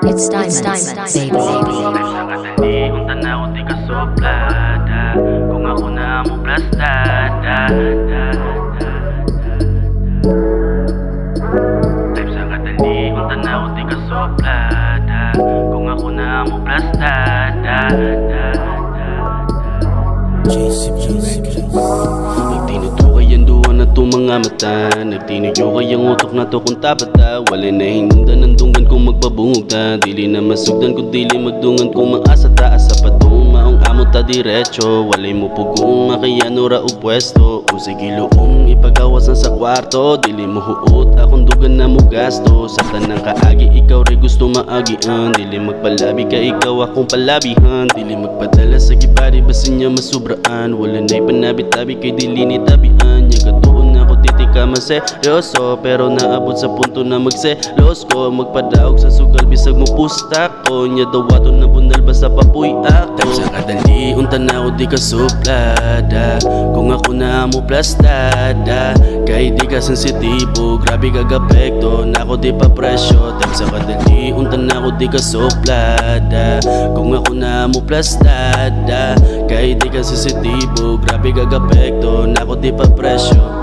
It's diamonds, baby. Kadali, unta na ako di ka soplada. Kung ako na mo plastada. Type sa kadali, unta na ako di ka soplada. Kung ako na mo plastada. Nagtinudyo kayang duwa na to mga mata. Nagtinudyo kayang utok na to kung tapata. Wala na hinundan ng dunggan kung magpabungog ta. Dili na masugdan kung dili magdungan kung maasa taas sa padung. Maong amo ta diretso. Walay mo pugong makayano ra o pwesto. O sige luong ipagawasan sa kwarto. Dili mo huot akong dugan na mo gasto. Sa tanang kaagi ikaw rin gusto maagian. Dili magpalabi ka ikaw akong palabihan. Dili magpadala sa gibari basin niya masubraan. Wala na'y panabit-tabi kay dili ni tabian. Yung katuon ako titi ka maseryoso. Pero naabot sa punto na magselos ko. Magpadaog sa sugal bisag mo pusta ko. Nya dawato na bunal basta papuy ako. Type sa kadali unta na ako di ka suplada. Kung ako na mo plastada. Kay di ka sensitibo. Grabe kagapekto na ako di pa presyo. Type sa kadali unta na ako di ka suplada. Kung ako na mo plastada. Kay di ka sensitibo. Grabe kagapekto na ako di pa presyo.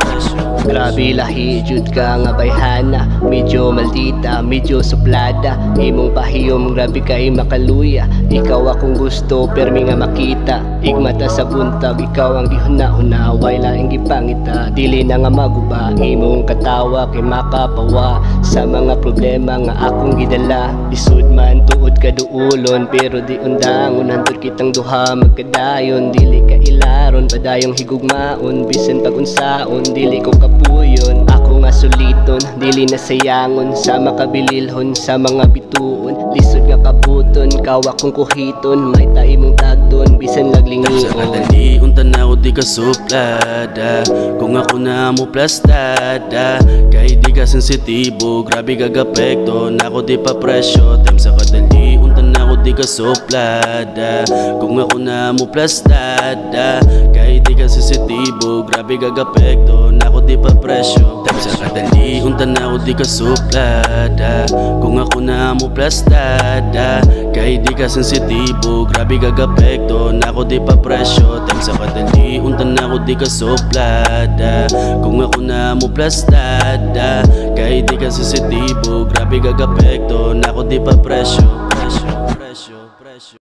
Grabe lahi jud ka nga bayhana. Medyo maldita, medyo suplada. Imong pahiyom, grabe kay makaluya. Ikaw akong gusto, permi nga makita. Igmata sa buntag, ikaw ang gihuna-huna. Way laing gipangita, dili na nga maguba. Imong katawa kay makapawa sa mga problema nga akong gidala. Isud man tuod ka duulon, pero di undangon. Hantod kitang duha magkadayon. Dili ka ilaron, padayong higugmaon. Bisan pag-unsaon, dili ko kapuyon. Ako nga suliton, dili na sayangon. Sa makabililhon, sa mga bituon. Lisod nga kabuton, kawa kong kuhiton. May taimong tagdon, bisan laglingion. Sa kadali, unta na ako di ka suplada. Kung ako na mo plastada. Kay di ka sensitibo, grabe kagapekto na ako di pa presyo. Time sa kadali, unta na ako di ka suplada. Kung ako na mo plastada. Kay di ka sensitibo, grabe kagapekto na ako di pa presyo. Time sa kadali, unta na ako di ka suplada. Kung ako na mo plastada. Kay di ka sensitibo, grabe kagapekto na ako di pa presyo. Time sa kadali, unta na ako di ka suplada. Kung ako na mo plastada. Kay di ka sensitibo, grabe kagapekto na ako di pa presyo.